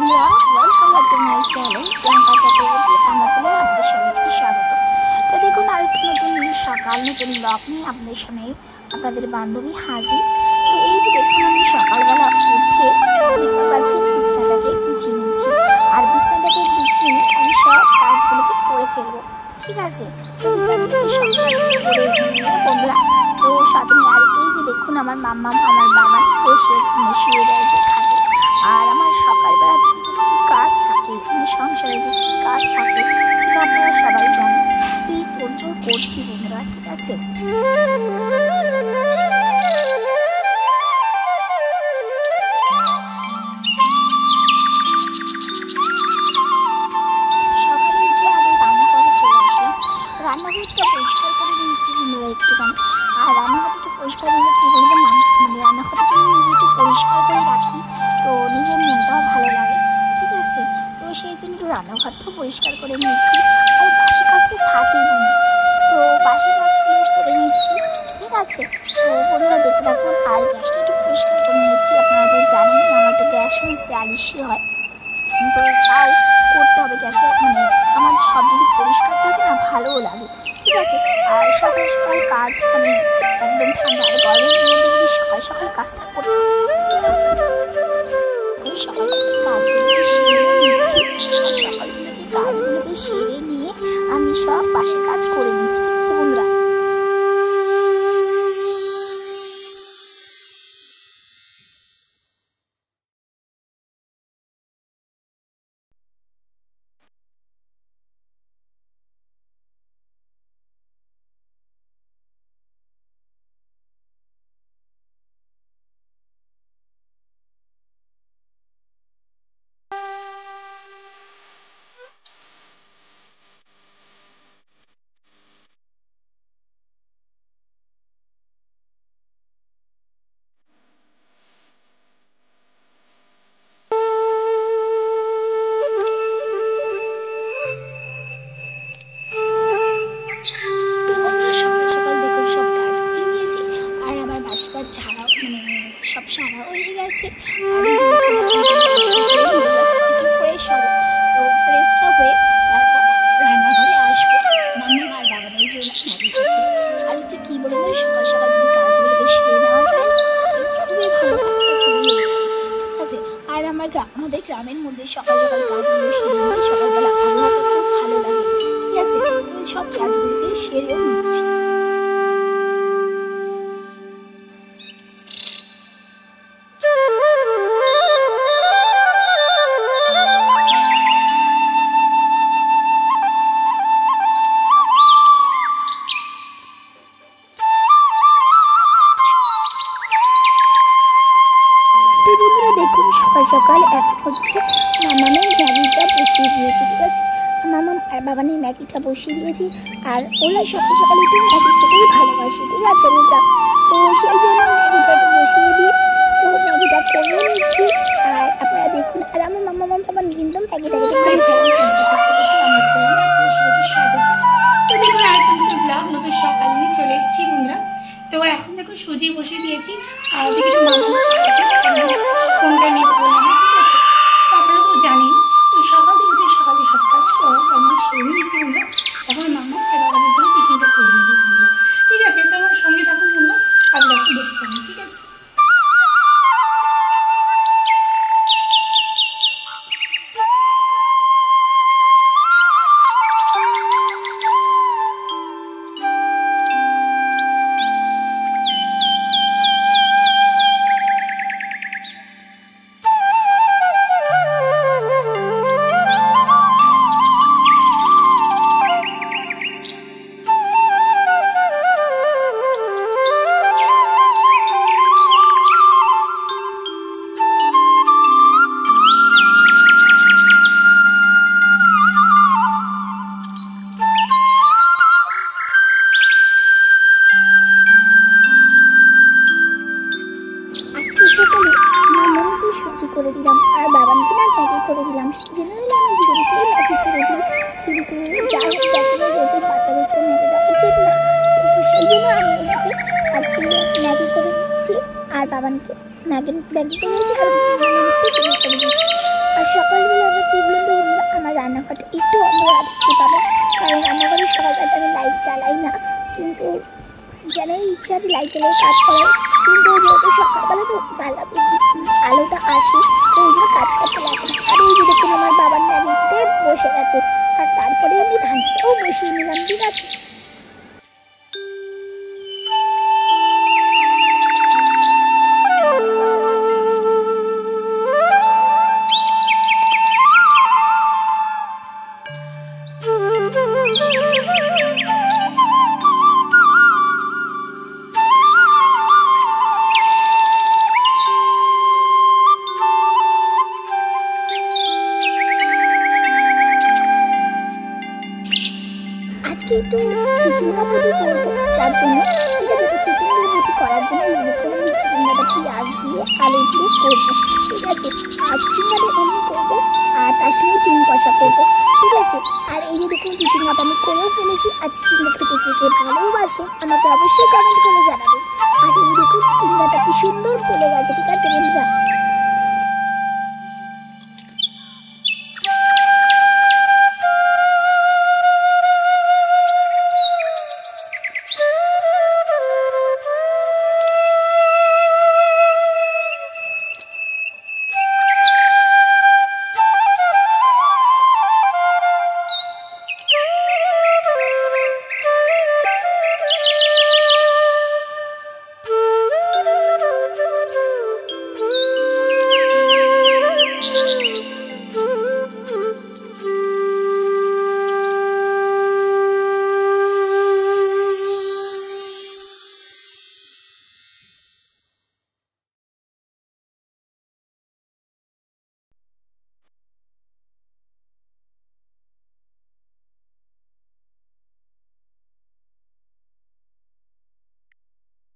বন্ধুরা, welcome back to my channel Priyanka Chakraborty. আমার চ্যানেলে আপনাদের সবাইকে স্বাগত। তো দেখুন, আরেকটি নতুন সকাল নতুন ব্লগ নিয়ে আপনাদের সামনে আপনাদের বান্ধবী হাজির। তো এই যে দেখুন, আমি সকালবেলা উঠে দেখতে পাচ্ছি বিছানাটাকে গুছিয়ে নিচ্ছি। আর বিছানাটাকে গুছিয়ে নিয়ে আমি সব কাজগুলোকে করে ফেলবো, ঠিক আছে? তো বিছানাটাকে সব কাজ করে নিয়ে বন্ধুরা, তো সাথে আর এই যে দেখুন আমার মাম্মা আমার বাবা বসে শুয়ে রয়েছে খাটে। আর আমার সকালবেলা থেকে যে কী কাজ থাকে, মানে সংসারে যে কী কাজ থাকে সেটা আপনারা সবাই জানেন। তো এই তোড়জোড় করছি বন্ধুরা, ঠিক আছে? সকালে উঠে আগে রান্নাঘরে চলে আসলাম। রান্নাঘরটা পরিষ্কার করে নিয়েছি বন্ধুরা একটুখানি। আর রান্নাঘরটা একটু পরিষ্কার হলে কী বলবো না, মানে রান্নাঘরটা যদি নিজে একটু পরিষ্কার করে রাখি তো নিজের মনটাও ভালো লাগে, ঠিক আছে? তো সেই জন্য একটু রান্নাঘরটাও পরিষ্কার করে নিচ্ছি। আর বাসি কাজ তো থাকেই বন্ধু, তো বাসি কাজগুলো করে নিচ্ছি, ঠিক আছে? তো বন্ধুরা দেখতে থাকুন। আর গ্যাসটা একটু পরিষ্কার করে নিচ্ছি। আপনারা তো জানেন আমার একটু গ্যাস মুছতে আলিস্যি হয়, তো তাও করতে হবে গ্যাসটা। মানে আমার সব যদি পরিষ্কার থাকে না ভালোও লাগে, ঠিক আছে? আর সকাল সকাল কাজ মানে একদম ঠান্ডা আর গরমের মধ্যে যদি সকাল সকাল কাজটা করি, সকাল সকাল কাজগুলোকে সেরে নিচ্ছি। আর সকালগুলোকে কাজগুলোকে সেরে নিয়ে আমি সব বাসি কাজ করে নিচ্ছি, ঠিক আছে বন্ধুরা? সকাল সকাল দেখুন সব কাজ করে নিয়েছি। আর আমার বাসি কাজ ছাড়াও মানে সব সারা হয়ে গেছে। আর একটু ফ্রেশ হবো, তো ফ্রেশটা হয়ে তারপর রান্নাঘরে আসবো মাম্মা আর বাবাদের জন্য ম্যাগি করতে। আর হচ্ছে কী বলুন, সকাল সকাল যদি কাজগুলোকে সেরে নেওয়া যায় খুবই ভালো একটা খুবই, ঠিক আছে? আর আমাদের গ্রামের মধ্যে সকাল সকাল কাজগুলো সেরে নিয়ে সকালবেলা আবহাওয়াটা খুব ভালো লাগে, ঠিক আছে? তো এই সব কাজগুলোকে সেরেও নিচ্ছি। তো বন্ধুরা দেখুন, সকাল সকাল এখন হচ্ছে মামামের ম্যাগিটা বসিয়ে দিয়েছি, ঠিক আছে? মামাম আর বাবানের ম্যাগিটা বসিয়ে দিয়েছি। আর ওরা সকাল সকাল একটু ম্যাগি খেতেই ভালোবাসে, ঠিক আছে বন্ধুরা? তো সেই জন্য ম্যাগিটা একটু বসিয়ে দিই, তো ম্যাগিটা করেও নিচ্ছি। আর আপনারা দেখুন, আর আমার মামা বাবা কিন্তু ম্যাগিটাকে আমার চ্যানেলে আপনাদের সবাইকে স্বাগত। তো দেখুন, আরেকটা নতুন ব্লগ নতুন সকাল নিয়ে চলে এসেছি বন্ধুরা। তো এখন দেখুন সুজি বসিয়ে দিয়েছি। আর ওদিকে একটু মামা ফোনটা নিয়ে বললাম, ঠিক আছে? তো আপনারা তো জানেন, তো সকাল থেকে উঠে সকালে সব কাজ কর্ম সেরে নিয়েছি বন্ধুরা। এখন মামা আর বাবাদের জন্য টিফিনটা করে নেবো বন্ধুরা, ঠিক আছে? তো আমার সঙ্গে থাকুন বন্ধুরা, আপনারা একটু দেখতে পাবেন, ঠিক আছে? বাবানকে ম্যাগি করে দিয়েছি আর মামামকে টিফিন করে দিয়েছি। আর সকালবেলা আমরা কী বলুন তো বন্ধুরা, আমার রান্নাঘরটা একটু অন্ধকার দেখতে পাবেন, কারণ রান্নাঘরে সকালবেলাটা আমি লাইট জ্বালাই না, কিন্তু জানার ইচ্ছা আছে লাইট জ্বালিয়ে কাজ করার, কিন্তু যেহেতু সকালবেলা তো জ্বালাতে আলোটা আসে, তো এই জন্য কাজ করতে লাগে না। আর এই যে দেখুন আমার বাবার ম্যাগিতে বসে গেছে, আর তারপরে আমি ধানটাও বসিয়ে নিলাম, ঠিক আছে। আজকে একটু চিচিঙ্গা বটি করবো, যার জন্য ঠিক আছে। তো চিচিঙ্গা বটি করার জন্য মনে করে আমি চিচিঙ্গাটা পেঁয়াজ দিয়ে আলু দিয়ে করবো, ঠিক আছে। আর চিচিঙ্গাটা এমনি করবো, আর তার সঙ্গে ডিম কষা করবো, ঠিক আছে। আর এই যে দেখুন চিচিঙ্গাটা আমি করেও ফেলেছি। আর চিচিঙ্গা খেতে কে ভালোবাসে আমাকে অবশ্যই কমেন্ট করে জানাবেন। আর এই দেখুন চিচিঙ্গাটা কি সুন্দর ফুলে গেছে, ঠিক আছে বন্ধুরা।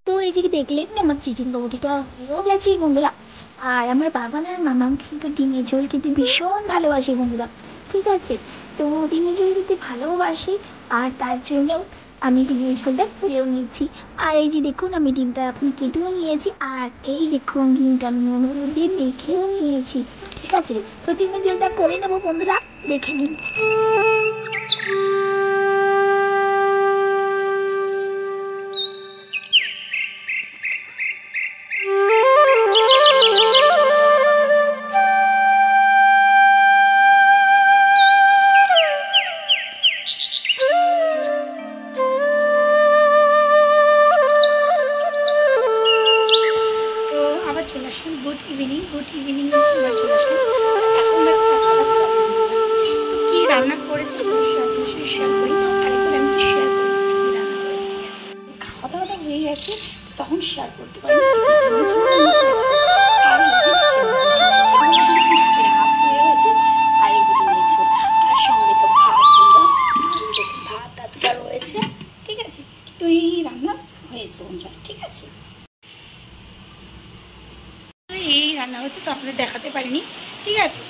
তো এই যে দেখলেন আমার চিচিঙ্গা বটিটা হয়েও গেছে বন্ধুরা। আর আমার বাবা আর মামাম কিন্তু ডিমের ঝোল খেতে ভীষণ ভালোবাসে বন্ধুরা, ঠিক আছে। তো ডিমের ঝোল খেতে ভালোবাসে, আর তার জন্য আমি ডিমের ঝোলটা করেও নিচ্ছি। আর এই যে দেখুন আমি ডিমটা আপনি কেটেও নিয়েছি, আর এই দেখুন ডিমটা আমি নুন দিয়ে মেখেও নিয়েছি, ঠিক আছে। তো ডিমের ঝোলটা করে নেবো বন্ধুরা, দেখে নিন। গুড ইভিনিং আবার চলে আসলাম। এখন কি রান্না করেছি শেয়ার করি, আর এখন আমি শেয়ার করছি কি রান্না করেছি, ঠিক আছে। খাওয়া দাওয়াটা হয়ে গেছে, তখন শেয়ার করতে পারি। আর এই যে ডিমের ঝোল, আর সঙ্গে তো ভাত টাতটা রয়েছে, ঠিক আছে। তো এই রান্না হয়েছে বন্ধুরা, ঠিক আছে। এই রান্না হচ্ছে, তো আপনাদের দেখাতে পারিনি, ঠিক আছে।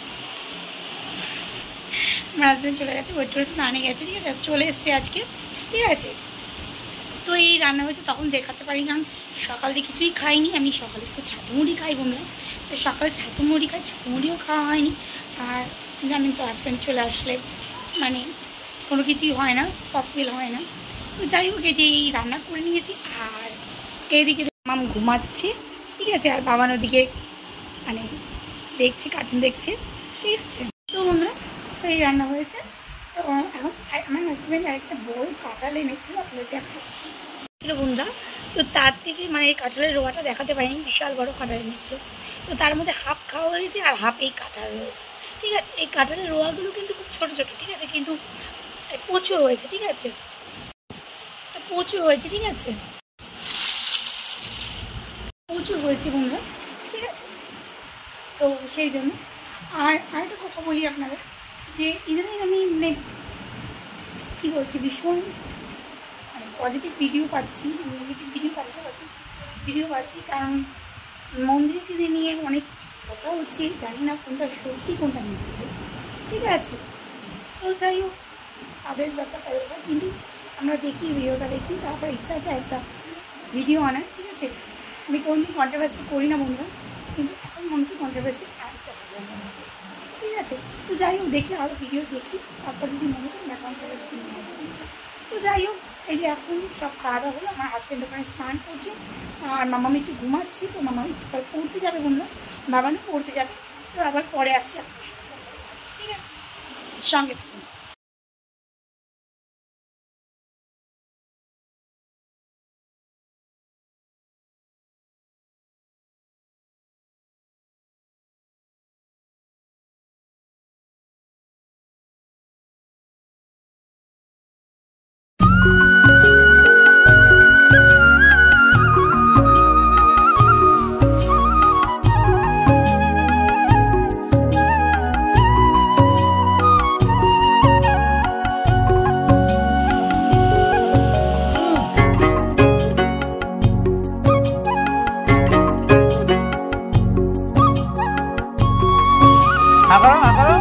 আমার হাজবেন্ড চলে গেছে, ওয়েটার স্নানে গেছে, ঠিক আছে, চলে এসছে আজকে, ঠিক আছে। তো এই রান্না হয়েছে, তখন দেখাতে পারি, কারণ সকালে কিছুই খাইনি আমি। সকালে একটু ছাতু মুড়ি খাই বন্ধুরা, তো সকালে ছাতু মুড়ি খাই, ছাতু মুড়িও খাওয়া হয়নি। আর জানেন তো হাজবেন্ড চলে আসলে মানে কোনো কিছুই হয় না, পসিবল হয় না। তো যাই হোক এই যে এই রান্না করে নিয়েছি। আর এইদিকে মাম ঘুমাচ্ছে, ঠিক আছে। আর বাবান ওদিকে মানে দেখছে, কার্টুন দেখছে, ঠিক আছে। তো বন্ধুরা তো এই রান্না হয়েছে। তো এখন আমার হাজব্যান্ড আরেকটা বড় কাঁঠাল এনেছিল, আপনাদের দেখাচ্ছি বন্ধুরা। তো তার থেকে মানে এই কাঁঠালের রোয়াটা দেখাতে পারিনি, বিশাল বড় কাঁঠাল এনেছিল। তো তার মধ্যে হাফ খাওয়া হয়েছে আর হাফ এই কাঁঠাল রয়েছে, ঠিক আছে। এই কাঁঠালের রোয়াগুলো কিন্তু খুব ছোটো ছোটো, ঠিক আছে, কিন্তু প্রচুর হয়েছে, ঠিক আছে। তো প্রচুর হয়েছে, ঠিক আছে, প্রচুর হয়েছে বন্ধুরা, ঠিক আছে। তো সেই জন্য আর আরেকটা কথা বলি আপনাদের, যে ইদানিং আমি মানে কী বলছি, ভীষণ মানে পজিটিভ ভিডিও পাচ্ছি, নেগেটিভ ভিডিও পাচ্ছি, ভিডিও পাচ্ছি। কারণ মন্দিরকে নিয়ে অনেক কথা হচ্ছে, জানি না কোনটা সত্যি কোনটা মিথ্যে, ঠিক আছে। তো যাই হোক তাদের ব্যাপারটা ব্যাপার, কিন্তু আমরা দেখি ভিডিওটা দেখি, তারপর ইচ্ছা আছে একটা ভিডিও আনার, ঠিক আছে। আমি কোনোদিন কন্ট্রোভার্সি করি না বন্ধুরা, কিন্তু এখন মনে হচ্ছে কন্ট্রোভার্সি আনতে হবে, ঠিক আছে। তো যাই হোক, দেখি আরও ভিডিও দেখি, তারপর যদি মনে করি না কন্ট্রোভার্সি নিয়ে আসবো। তো যাই হোক, এই যে এখন সব খাওয়া দাওয়া হলো, আমার হাজব্যান্ড ওখানে স্নান করছে, আর মামামি একটু ঘুমাচ্ছি। তো মামামি একটু পরে পড়তে যাবে বন্ধুরা, বাবানও পড়তে যাবে। তো আবার পরে আসছি আপনার সাথে, ঠিক আছে, সঙ্গে থাকুন। আঁকারো